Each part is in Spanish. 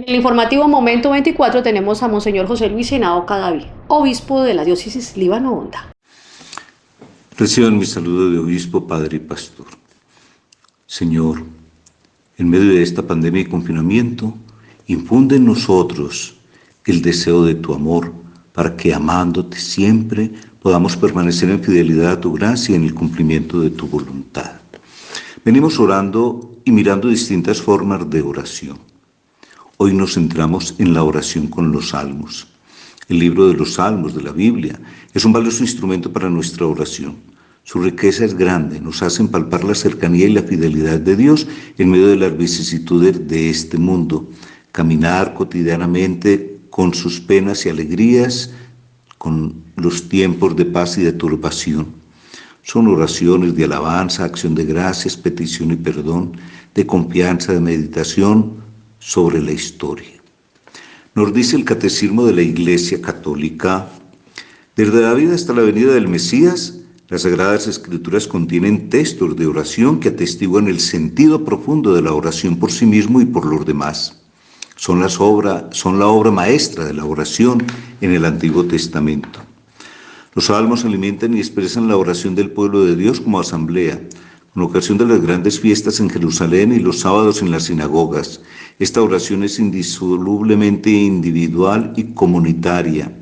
En el informativo Momento 24 tenemos a Monseñor José Luis Henao Cadaví, obispo de la diócesis Líbano-Honda. Reciban mi saludo de obispo, padre y pastor. Señor, en medio de esta pandemia y confinamiento, infunde en nosotros el deseo de tu amor, para que amándote siempre podamos permanecer en fidelidad a tu gracia y en el cumplimiento de tu voluntad. Venimos orando y mirando distintas formas de oración. Hoy nos centramos en la oración con los salmos. El libro de los salmos de la Biblia es un valioso instrumento para nuestra oración. Su riqueza es grande, nos hacen palpar la cercanía y la fidelidad de Dios en medio de las vicisitudes de este mundo. Caminar cotidianamente con sus penas y alegrías, con los tiempos de paz y de turbación. Son oraciones de alabanza, acción de gracias, petición y perdón, de confianza, de meditación sobre la historia. Nos dice el Catecismo de la Iglesia Católica: desde David hasta la venida del Mesías, las Sagradas Escrituras contienen textos de oración que atestiguan el sentido profundo de la oración por sí mismo y por los demás. Son la obra maestra de la oración en el Antiguo Testamento. Los salmos alimentan y expresan la oración del pueblo de Dios como asamblea, con ocasión de las grandes fiestas en Jerusalén y los sábados en las sinagogas. Esta oración es indisolublemente individual y comunitaria.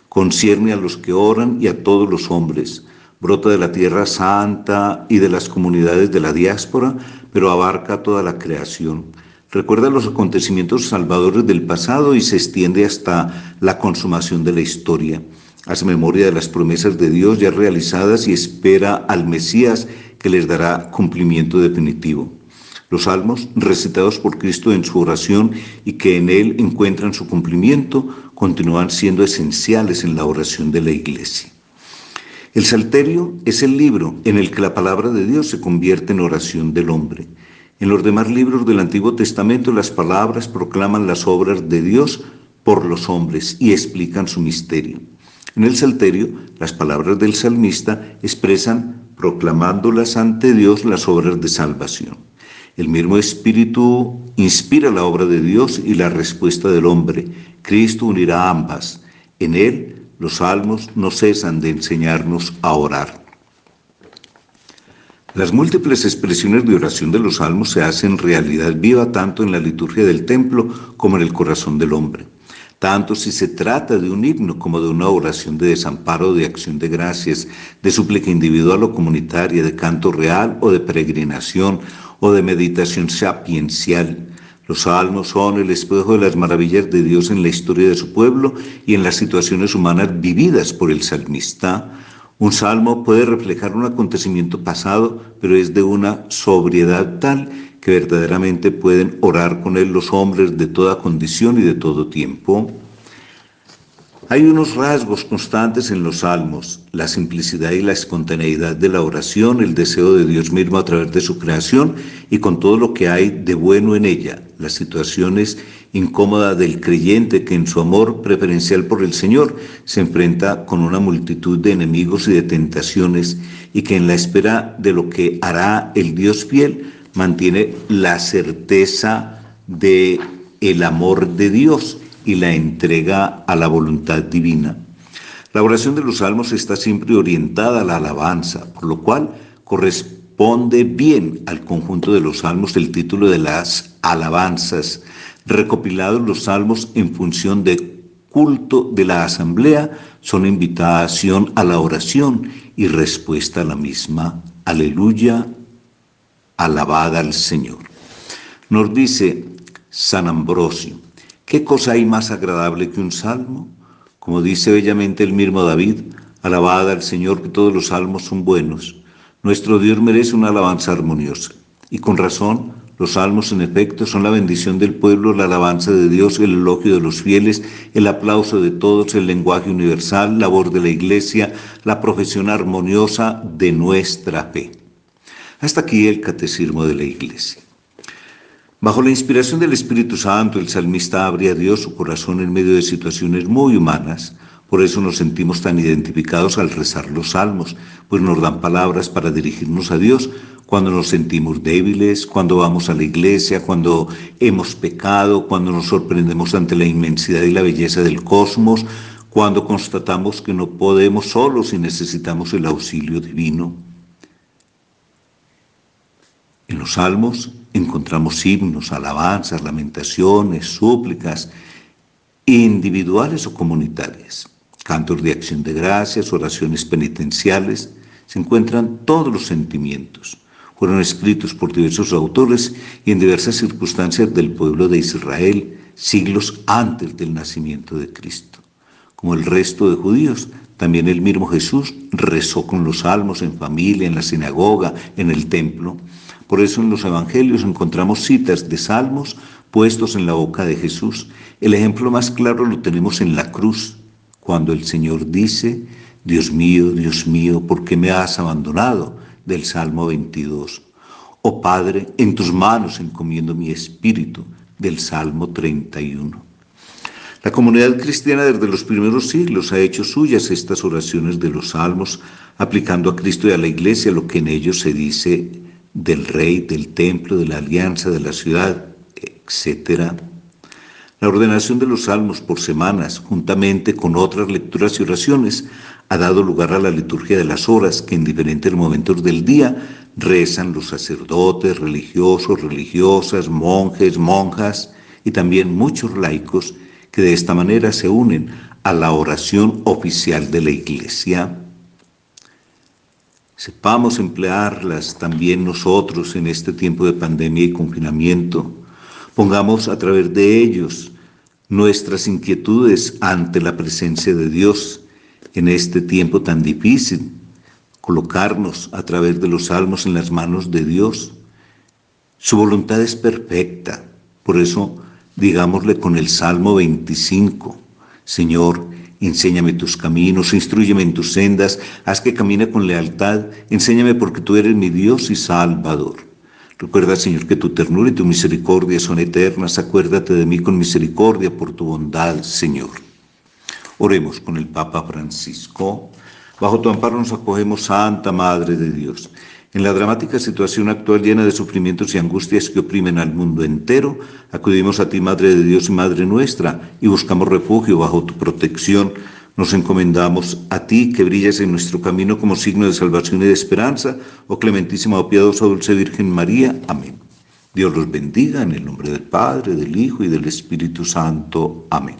Concierne a los que oran y a todos los hombres. Brota de la tierra santa y de las comunidades de la diáspora, pero abarca toda la creación. Recuerda los acontecimientos salvadores del pasado y se extiende hasta la consumación de la historia. Hace memoria de las promesas de Dios ya realizadas y espera al Mesías, que les dará cumplimiento definitivo. Los salmos, recitados por Cristo en su oración y que en él encuentran su cumplimiento, continúan siendo esenciales en la oración de la Iglesia. El Salterio es el libro en el que la palabra de Dios se convierte en oración del hombre. En los demás libros del Antiguo Testamento, las palabras proclaman las obras de Dios por los hombres y explican su misterio. En el Salterio, las palabras del salmista expresan, proclamándolas ante Dios, las obras de salvación. El mismo Espíritu inspira la obra de Dios y la respuesta del hombre. Cristo unirá ambas. En él, los salmos no cesan de enseñarnos a orar. Las múltiples expresiones de oración de los salmos se hacen realidad viva tanto en la liturgia del templo como en el corazón del hombre. Tanto si se trata de un himno como de una oración de desamparo, de acción de gracias, de súplica individual o comunitaria, de canto real o de peregrinación o de meditación sapiencial. Los salmos son el espejo de las maravillas de Dios en la historia de su pueblo y en las situaciones humanas vividas por el salmista. Un salmo puede reflejar un acontecimiento pasado, pero es de una sobriedad tal que verdaderamente pueden orar con él los hombres de toda condición y de todo tiempo. Hay unos rasgos constantes en los salmos: la simplicidad y la espontaneidad de la oración, el deseo de Dios mismo a través de su creación y con todo lo que hay de bueno en ella, las situaciones incómodas del creyente que en su amor preferencial por el Señor se enfrenta con una multitud de enemigos y de tentaciones, y que en la espera de lo que hará el Dios fiel mantiene la certeza de el amor de Dios y la entrega a la voluntad divina. La oración de los salmos está siempre orientada a la alabanza, por lo cual corresponde bien al conjunto de los salmos el título de las alabanzas, recopilados los salmos en función de culto de la asamblea, son invitación a la oración y respuesta a la misma. Aleluya, alabada al Señor. Nos dice San Ambrosio: ¿qué cosa hay más agradable que un salmo? Como dice bellamente el mismo David: alabada al Señor, que todos los salmos son buenos. Nuestro Dios merece una alabanza armoniosa. Y con razón, los salmos en efecto son la bendición del pueblo, la alabanza de Dios, el elogio de los fieles, el aplauso de todos, el lenguaje universal, la voz de la Iglesia, la profesión armoniosa de nuestra fe. Hasta aquí el Catecismo de la Iglesia. Bajo la inspiración del Espíritu Santo, el salmista abre a Dios su corazón en medio de situaciones muy humanas. Por eso nos sentimos tan identificados al rezar los salmos, pues nos dan palabras para dirigirnos a Dios, cuando nos sentimos débiles, cuando vamos a la iglesia, cuando hemos pecado, cuando nos sorprendemos ante la inmensidad y la belleza del cosmos, cuando constatamos que no podemos solos y necesitamos el auxilio divino. En los salmos encontramos himnos, alabanzas, lamentaciones, súplicas, individuales o comunitarias, cantos de acción de gracias, oraciones penitenciales. Se encuentran todos los sentimientos. Fueron escritos por diversos autores y en diversas circunstancias del pueblo de Israel, siglos antes del nacimiento de Cristo. Como el resto de judíos, también el mismo Jesús rezó con los salmos en familia, en la sinagoga, en el templo. Por eso en los evangelios encontramos citas de salmos puestos en la boca de Jesús. El ejemplo más claro lo tenemos en la cruz, cuando el Señor dice: Dios mío, ¿por qué me has abandonado? Del Salmo 22. Oh Padre, en tus manos encomiendo mi espíritu, del Salmo 31. La comunidad cristiana desde los primeros siglos ha hecho suyas estas oraciones de los salmos, aplicando a Cristo y a la Iglesia lo que en ellos se dice del Rey, del templo, de la alianza, de la ciudad, etc. La ordenación de los salmos por semanas, juntamente con otras lecturas y oraciones, ha dado lugar a la liturgia de las horas que en diferentes momentos del día rezan los sacerdotes, religiosos, religiosas, monjes, monjas y también muchos laicos que de esta manera se unen a la oración oficial de la Iglesia. Sepamos emplearlas también nosotros en este tiempo de pandemia y confinamiento. Pongamos a través de ellos nuestras inquietudes ante la presencia de Dios en este tiempo tan difícil. Colocarnos a través de los salmos en las manos de Dios. Su voluntad es perfecta. Por eso, digámosle con el Salmo 25, Señor, enséñame tus caminos, instrúyeme en tus sendas, haz que camine con lealtad, enséñame porque tú eres mi Dios y Salvador. Recuerda, Señor, que tu ternura y tu misericordia son eternas, acuérdate de mí con misericordia por tu bondad, Señor. Oremos con el Papa Francisco. Bajo tu amparo nos acogemos, Santa Madre de Dios. En la dramática situación actual llena de sufrimientos y angustias que oprimen al mundo entero, acudimos a ti, Madre de Dios y Madre nuestra, y buscamos refugio bajo tu protección. Nos encomendamos a ti, que brillas en nuestro camino como signo de salvación y de esperanza. Oh clementísima, oh piadosa, dulce Virgen María. Amén. Dios los bendiga en el nombre del Padre, del Hijo y del Espíritu Santo. Amén.